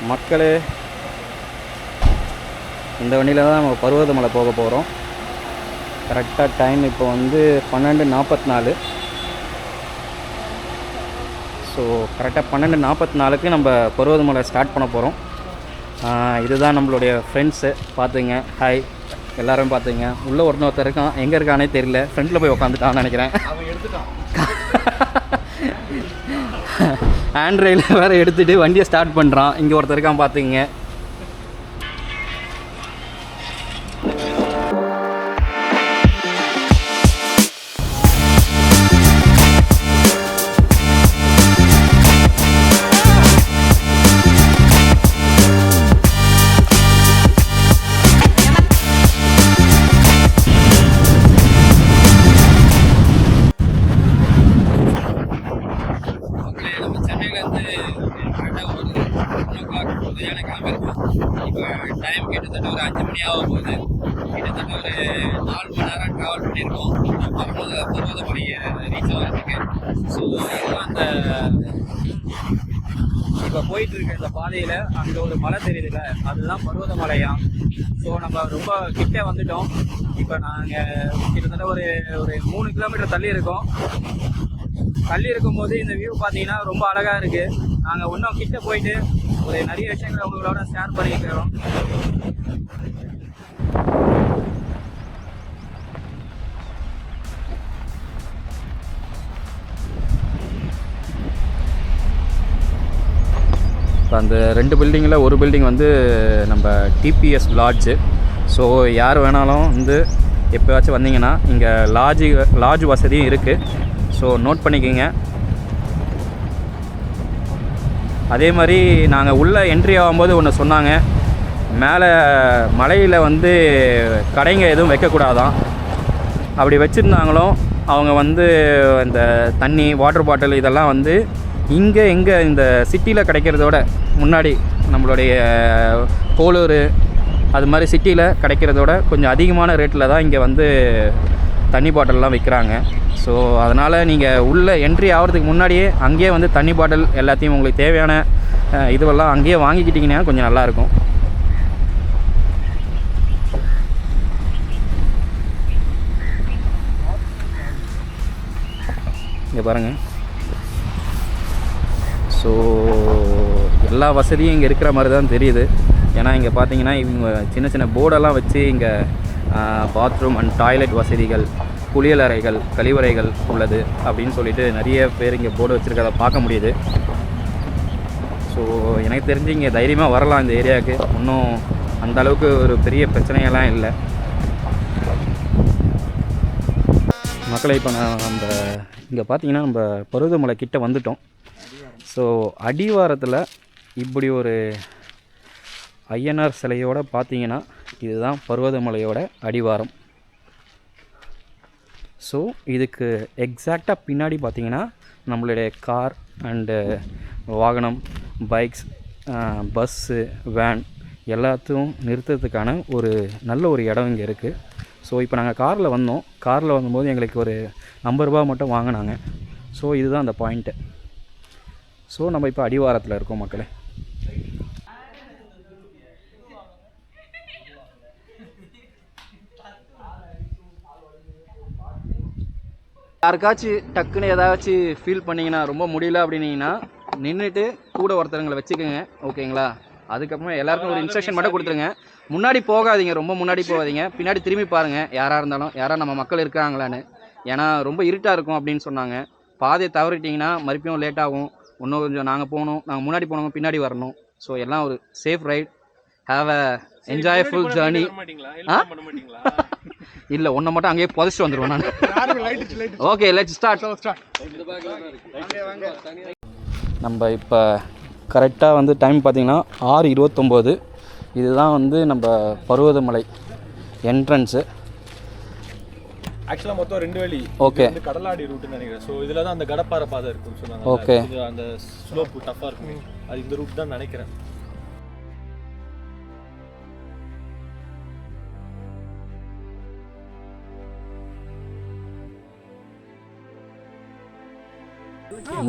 மக்களே, இந்த வண்டியில் தான் நம்ம பருவதமலை போக போகிறோம். கரெக்டாக டைம் இப்போ வந்து 12:44. ஸோ கரெக்டாக 12:44க்கு நம்ம பருவதமலை ஸ்டார்ட் பண்ண போகிறோம். இதுதான் நம்மளுடைய ஃப்ரெண்ட்ஸு. பார்த்துங்க, ஹாய் எல்லோரும் பார்த்துங்க. உள்ளே ஒருத்தர் இருக்கான், எங்கே இருக்கானே தெரியல. ஃப்ரெண்டில் போய் உட்காந்துட்டான்னு நினைக்கிறேன். ஆண்ட்ராய்டில் வேறு எடுத்துகிட்டு வண்டியை ஸ்டார்ட் பண்ணுறான். இங்கே ஒருத்தர் இருக்கான் பார்த்துங்க. டைம் கிட்டத்தட்ட ஒரு 5 மணி ஆக போகுது. கிட்டத்தட்ட ஒரு 4 மணி நேரம் ட்ராவல் பண்ணியிருக்கோம் பருவதமலை ரீச் ஆகிறதுக்கு. ஸோ அந்த இப்போ போயிட்டு இருக்க இந்த பாதையில் அங்கே ஒரு மலை தெரியுதுல்ல, அதுதான் பருவதமலையாம். ஸோ நம்ம ரொம்ப கிட்டே வந்துட்டோம். இப்போ நாங்கள் கிட்டத்தட்ட ஒரு 3 கிலோமீட்டர் தள்ளி இருக்கோம். தள்ளி இருக்கும்போது இந்த வியூ பார்த்தீங்கன்னா ரொம்ப அழகாக இருக்குது. நாங்கள் இன்னும் கிட்டே போயிட்டு ஒரு நிறைய விஷயங்களை உங்களோட ஷேர் பண்ணிக்கிறோம். இப்போ அந்த 2 பில்டிங்கில் ஒரு பில்டிங் வந்து நம்ம டிபிஎஸ் லாட்ஜு. ஸோ யார் வேணாலும் வந்து எப்போயாச்சும் வந்தீங்கன்னா இங்கே லாட்ஜ் வசதியும் இருக்குது. ஸோ நோட் பண்ணிக்கோங்க. அதே மாதிரி நாங்கள் உள்ளே என்ட்ரி ஆகும்போது ஒன்று சொன்னாங்க, மேலே மலையில் வந்து கடைங்க எதுவும் வைக்கக்கூடாதான். அப்படி வச்சுருந்தாங்களும் அவங்க வந்து இந்த தண்ணி, வாட்டர் பாட்டில் இதெல்லாம் வந்து இங்கே இந்த சிட்டியில் கிடைக்கிறதோட முன்னாடி நம்மளுடைய போலூர் அது மாதிரி சிட்டியில் கிடைக்கிறதோட கொஞ்சம் அதிகமான ரேட்டில் தான் இங்கே வந்து தண்ணி பாட்டிலெலாம் விற்கிறாங்க. ஸோ அதனால் நீங்கள் உள்ளே என்ட்ரி ஆகிறதுக்கு முன்னாடியே அங்கேயே வந்து தண்ணி பாட்டில் எல்லாத்தையும் உங்களுக்கு தேவையான இதுவெல்லாம் அங்கேயே வாங்கிக்கிட்டிங்கன்னா கொஞ்சம் நல்லாயிருக்கும். இங்கே பாருங்கள். ஸோ எல்லா வசதியும் இங்கே இருக்கிற மாதிரி தான் தெரியுது. ஏன்னா இங்கே பார்த்தீங்கன்னா இவங்க சின்ன சின்ன போர்டெல்லாம் வச்சு இங்கே பாத்ரூம் அண்ட் டாய்லெட் வசதிகள், குளியலறைகள், கழிவறைகள் உள்ளது அப்படின்னு சொல்லிட்டு நிறைய பேர் இங்கே போர்டு வச்சுருக்கதை பார்க்க முடியுது. ஸோ எனக்கு தெரிஞ்சு இங்கே தைரியமாக வரலாம் இந்த ஏரியாவுக்கு. இன்னும் அந்தளவுக்கு ஒரு பெரிய பிரச்சனையெல்லாம் இல்லை. மக்களை இப்போ நம்ம இங்கே பார்த்தீங்கன்னா நம்ம பருவதமலை கிட்டே வந்துட்டோம். ஸோ அடிவாரத்தில் இப்படி ஒரு ஐயனார் சிலையோடு பார்த்தீங்கன்னா இதுதான் பருவதமலையோட அடிவாரம். ஸோ இதுக்கு எக்ஸாக்டாக பின்னாடி பார்த்தீங்கன்னா நம்மளுடைய கார் அண்டு வாகனம், பைக்ஸ், பஸ்ஸு, வேன் எல்லாத்தையும் நிறுத்துறதுக்கான ஒரு நல்ல ஒரு இடம் இங்கே இருக்குது. ஸோ இப்போ நாங்கள் காரில் வந்தோம். காரில் வரும்போது எங்களுக்கு ஒரு 50 ரூபா மட்டும் வாங்கினாங்க. ஸோ இதுதான் அந்த பாயிண்ட்டு. ஸோ நம்ம இப்போ அடிவாரத்தில் இருக்கோம் மக்களே. யாருக்காச்சும் டக்குன்னு ஏதாச்சும் ஃபீல் பண்ணிங்கன்னா, ரொம்ப முடியல அப்படின்னீங்கன்னா நின்றுட்டு கூட ஒருத்தருங்களை வச்சுக்கோங்க, ஓகேங்களா? அதுக்கப்புறம் எல்லாருக்கும் ஒரு இன்ஸ்ட்ரக்ஷன் மட்டும் கொடுத்துருங்க. முன்னாடி போகாதீங்க, ரொம்ப முன்னாடி போகாதீங்க. பின்னாடி திரும்பி பாருங்கள், யாராக இருந்தாலும் யாராக நம்ம மக்கள் இருக்காங்களான்னு. ஏன்னா ரொம்ப இருட்டாக இருக்கும் அப்படின்னு சொன்னாங்க. பாதையை தவறிட்டிங்கன்னா மறுபடியும் லேட் ஆகும். இன்னும் கொஞ்சம் நாங்கள் முன்னாடி போனவங்க பின்னாடி வரணும். ஸோ எல்லாம் ஒரு safe right. Have a enjoyful journey. இல்லை, ஒன்றை மட்டும் அங்கேயே புதைச்சிட்டு வந்துடுவேன் நான். Okay, let's start. நம்ம இப்போ கரெக்டாக வந்து டைம் பார்த்திங்கன்னா 6:29. இதுதான் வந்து நம்ம பருவதமலை என்ட்ரன்ஸு. ஆக்சுவலாக மொத்தம் 2 வழி. ஓகே, கடலாடி ரூட்னு நினைக்கிறேன். ஸோ இதில் தான் அந்த கடப்பாறை பாதை இருக்குன்னு சொன்னாங்க. ஓகே, அந்த ஸ்லோப்பு டஃப்பாக இருக்கும். அது இந்த ரூட் தான் நினைக்கிறேன்.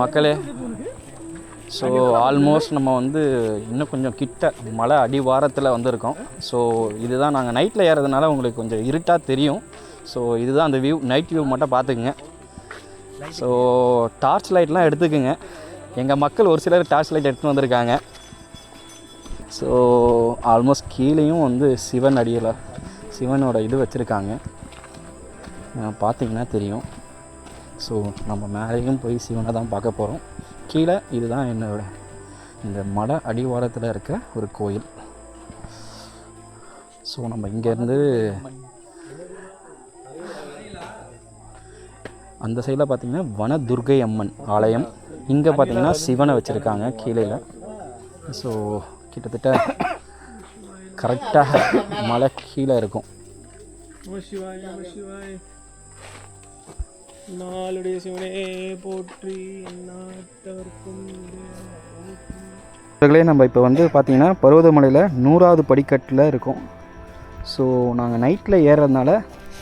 மக்களே, ஸோ ஆல்மோஸ்ட் நம்ம வந்து இன்னும் கொஞ்சம் கிட்ட மலை அடிவாரத்தில் வந்திருக்கோம். ஸோ இதுதான் நாங்கள் நைட்டில் ஏறதுனால உங்களுக்கு கொஞ்சம் இருட்டாக தெரியும். ஸோ இதுதான் அந்த வியூ, நைட் வியூ மட்டும் பார்த்துக்குங்க. ஸோ டார்ச் லைட்லாம் எடுத்துக்குங்க. எங்கள் மக்கள் ஒரு சிலர் டார்ச் லைட் எடுத்துகிட்டு வந்திருக்காங்க. ஸோ ஆல்மோஸ்ட் கீழேயும் வந்து சிவன் அடியில் சிவனோட இது வச்சுருக்காங்க, பார்த்தீங்கன்னா தெரியும். ஸோ நம்ம மேலேயும் போய் சிவனை தான் பார்க்க போகிறோம். கீழே இதுதான் என்னோட இந்த மலை அடிவாரத்தில் இருக்க ஒரு கோயில். ஸோ நம்ம இங்கேருந்து அந்த சைடில் பார்த்திங்கன்னா வனதுர்கை அம்மன் ஆலயம், இங்கே பார்த்திங்கன்னா சிவனை வச்சுருக்காங்க கீழே. ஸோ கிட்டத்தட்ட கரெக்டாக மலை கீழே இருக்கும். நாளுடைய சிவனே போற்றி. நம்ம இப்போ வந்து பார்த்திங்கன்னா பர்வதமலையில் 100வது படிக்கட்டில் இருக்கோம். ஸோ நாங்கள் நைட்டில் ஏறுறதுனால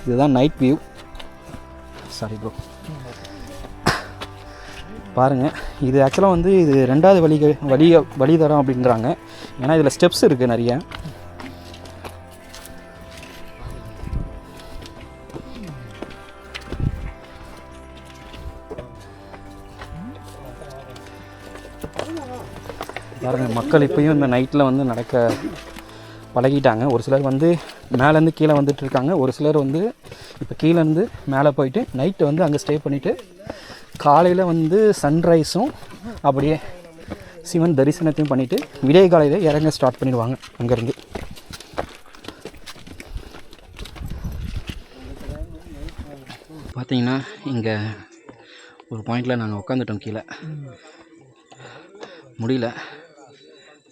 இதுதான் நைட் வியூ. சாரி ப்ரோ, பாருங்கள். இது ஆக்சுவலாக வந்து இது 2வது வழிதரம் அப்படின்றாங்க. ஏன்னா இதில் ஸ்டெப்ஸ் இருக்குது நிறைய. பாருங்கள், மக்கள் இப்போயும் இந்த நைட்டில் வந்து நடக்க பழகிட்டாங்க. ஒரு சிலர் வந்து மேலேருந்து கீழே வந்துட்டுருக்காங்க. ஒரு சிலர் வந்து இப்போ கீழேருந்து மேலே போயிட்டு நைட்டு வந்து அங்கே ஸ்டே பண்ணிவிட்டு காலையில் வந்து சன்ரைஸும் அப்படியே சிவன் தரிசனத்தையும் பண்ணிவிட்டு விடிய காலையில் இறங்க ஸ்டார்ட் பண்ணிடுவாங்க அங்கேருந்து. பார்த்தீங்கன்னா இங்கே ஒரு பாயிண்டில் நாங்கள் உட்காந்துட்டோம். கீழே முடியல,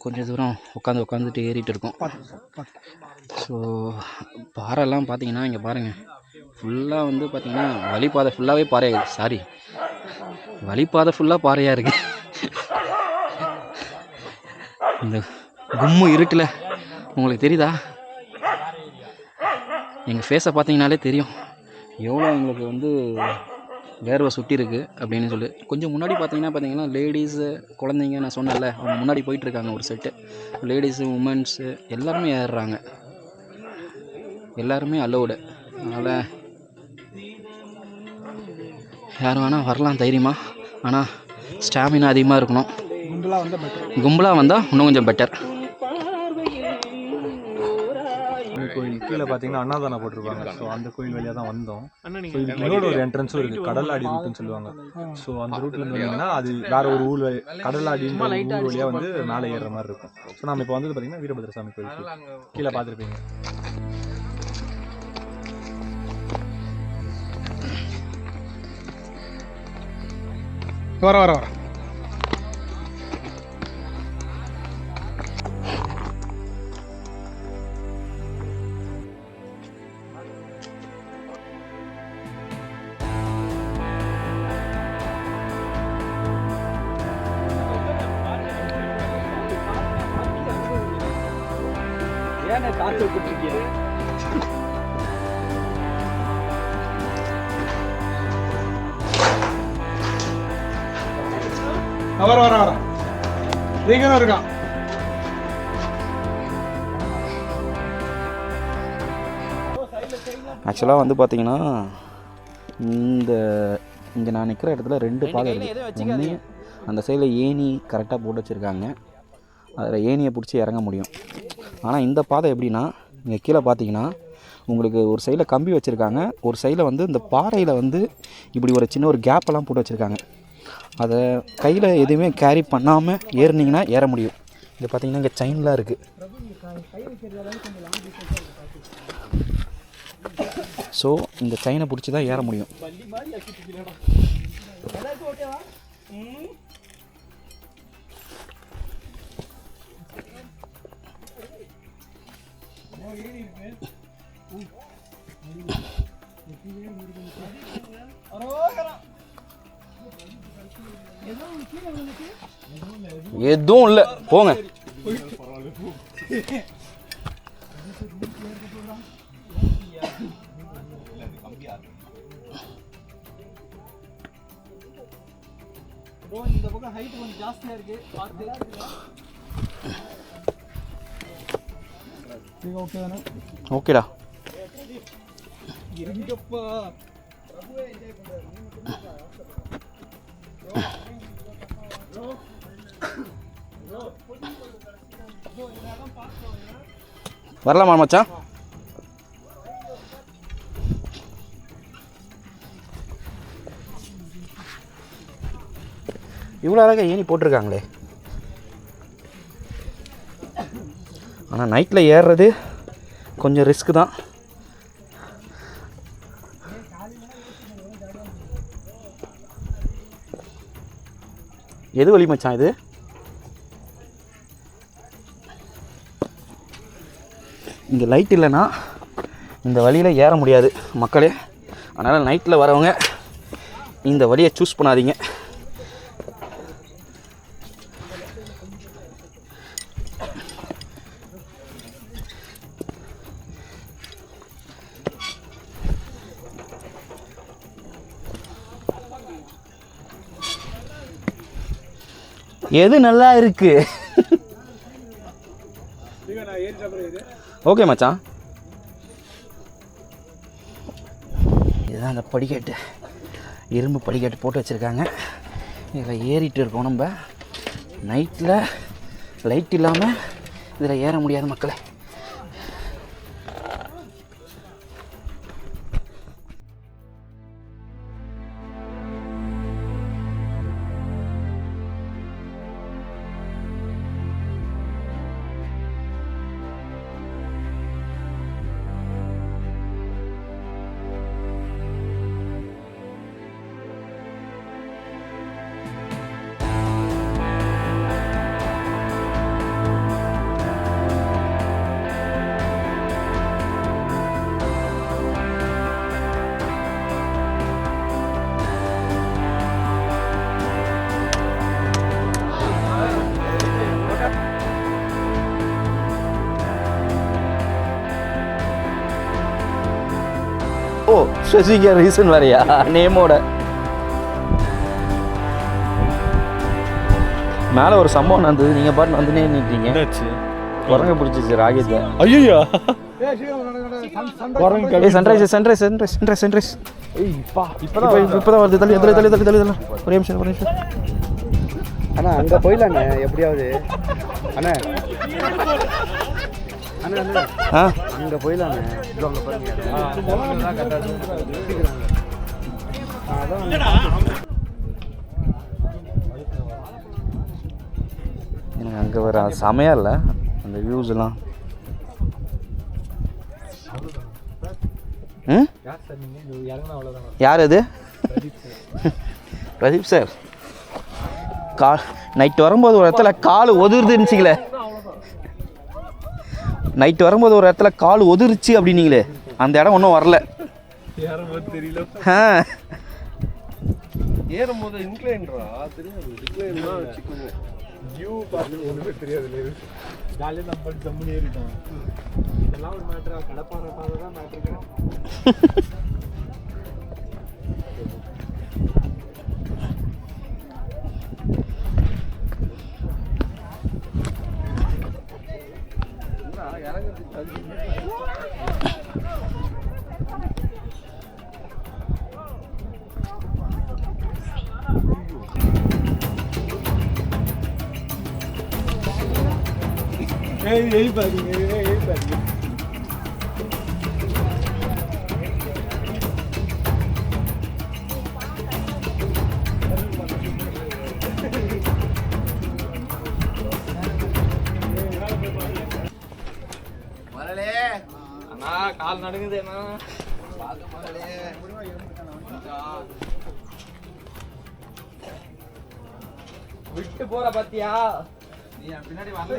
கொஞ்சம் தூரம் உட்காந்துட்டு ஏறிட்டு இருக்கோம். ஸோ பாறைலாம் பார்த்தீங்கன்னா இங்கே பாருங்கள், ஃபுல்லாக வந்து பார்த்திங்கன்னா வழிபாதை ஃபுல்லாகவே வழிபாதை ஃபுல்லாக பாறையாக இருக்குது. இந்த கும்மு இருட்டில் உங்களுக்கு தெரியுதா? எங்கள் ஃபேஸை பார்த்தீங்கனாலே தெரியும் எவ்வளோ எங்களுக்கு வந்து வேர்வை சுட்டி இருக்குது அப்படின்னு சொல்லி. கொஞ்சம் முன்னாடி பார்த்தீங்கன்னா லேடிஸு குழந்தைங்க நான் சொன்னேன்ல, அவங்க முன்னாடி போயிட்டுருக்காங்க ஒரு செட்டு. லேடிஸு உமன்ஸு எல்லாருமே ஏறுறாங்க, எல்லாருமே அலோடு. அதனால் யார் வேணால் வரலாம் தைரியமாக. ஆனால் ஸ்டாமினா அதிகமாக இருக்கணும். கும்பலாக வந்தால் இன்னும் கொஞ்சம் பெட்டர். கோயில் கீழே பார்த்தீங்கன்னா அன்னதானம் போட்டிருப்பாங்க. ஸோ அந்த கோயில் வழியாக தான் வந்தோம். ஸோ இதுக்கு இன்னொரு ஒரு என்ட்ரன்ஸும் இருக்குது, கடலாடி ரூட்டுன்னு சொல்லுவாங்க. ஸோ அந்த ரூட்லேருந்து வந்தீங்கன்னா அது வேறு ஒரு ஊர் கடலாடின்ற ஊர் வழியாக வந்து மேலே ஏறுற மாதிரி இருக்கும். ஸோ நம்ம இப்போ வந்து பார்த்தீங்கன்னா வீரபத்ர சாமி கோயில் கீழே பார்த்துருப்பீங்க. வர ஏன்னா காற்று கொடுத்துருக்கீங்க. வர நீங்களும் இருக்கான். ஆக்சுவலாக வந்து பார்த்தீங்கன்னா இங்கே நான் நிற்கிற இடத்துல 2 பாதை இருக்குது. ஒன்று அந்த சைடில் ஏணி கரெக்டாக போட்டு வச்சுருக்காங்க, அதில் ஏணியை பிடிச்சி இறங்க முடியும். ஆனால் இந்த பாதை எப்படின்னா, இங்கே கீழே பார்த்தீங்கன்னா உங்களுக்கு ஒரு சைடில் கம்பி வச்சுருக்காங்க, ஒரு சைடில் வந்து இந்த பாறையில் வந்து இப்படி ஒரு சின்ன ஒரு கேப்பெல்லாம் போட்டு வச்சுருக்காங்க. அதை கையில் எதுவுமே கேரி பண்ணாமல் ஏறினீங்கன்னா ஏற முடியும். இங்கே பார்த்தீங்கன்னா இங்கே செயின்லாம் இருக்குது. ஸோ இந்த செயினை பிடிச்சி தான் ஏற முடியும். எதுவும் இல்லை, போங்க. இந்த பக்கம் ஹைட் கொஞ்சம் ஜாஸ்தியா இருக்கு பார்த்து. ஓகே தானே? ஓகேடா. இருங்கப்பா. வரலாமா மச்சான்? இவ்வளோ அழகாக ஏணி போட்டிருக்காங்களே. ஆனால் நைட்டில் ஏறுறது கொஞ்சம் ரிஸ்க்கு தான். எது வழி மச்சான் இது? இங்கே லைட் இல்லைன்னா இந்த வழியில் ஏற முடியாது மக்களே. அதனால் நைட்டில் வரவங்க இந்த வழியை சூஸ் பண்ணாதீங்க. எது நல்லா இருக்கு? ஓகே மச்சான். இதுதான் அந்த படிக்கட்டு, இரும்பு படிக்கட்டு போட்டு வச்சுருக்காங்க. இதில் ஏறிட்டு இருக்கோம் நம்ம. நைட்டில் லைட் இல்லாமல் இதில் ஏற முடியாது மக்களே. ஓ, ஸ்பெசிஃபிக்காக ரீசன் வேறையா நேமோட? மேலே ஒரு சம்பவம் நடந்தது, நீங்கள் பாட்டு வந்துனே நின்றீங்க. குரங்க பிடிச்சிச்சு ராகேஷை. ஐயோ sunrise sunrise sunrise sunrise sunrise. இப்போதான் வருது. தள்ளி தள்ளி தள்ளி தள்ளி தள்ளி ஒரே நிமிஷம் ஒரே நிமிஷம். அண்ணா அங்கே போயிடலாண்ணே எப்படியாவது. அண்ணா அண்ணா அண்ணா ஆ அங்கே போயிடலாண்ணே. எனக்கு அங்கே வர செமையாக இல்லை அந்த வியூஸ் எல்லாம். ம், யார் அது? பிரதீப் சார். நைட்டு வரும்போது ஒரு இடத்துல கால் ஒதுருதுன்னுச்சிங்களே. நைட்டு வரும்போது ஒரு இடத்துல கால் ஒதுருச்சு அப்படின்னீங்களே, அந்த இடம் ஒன்றும் வரல. தெரியல. ஆ ஏறும்போது இன்க்ளைன்ரா தெரியாது. டிக்ளைன்னா வச்சுக்கோங்க. வியூ பார்த்து ஒன்றுமே தெரியாது. ஜாலியாக நம்ம ஜம்முன்னு ஏறிட்டோம். இதெல்லாம் ஒரு மேட்ரா? கடப்பாறை தான் மேட்ரு. यही पार्किंग है, यही पार्किंग। அண்ணா கால் நடுங்குது அண்ணா. விட்டு போற பாத்தியா? நீ பின்னாடி வரல.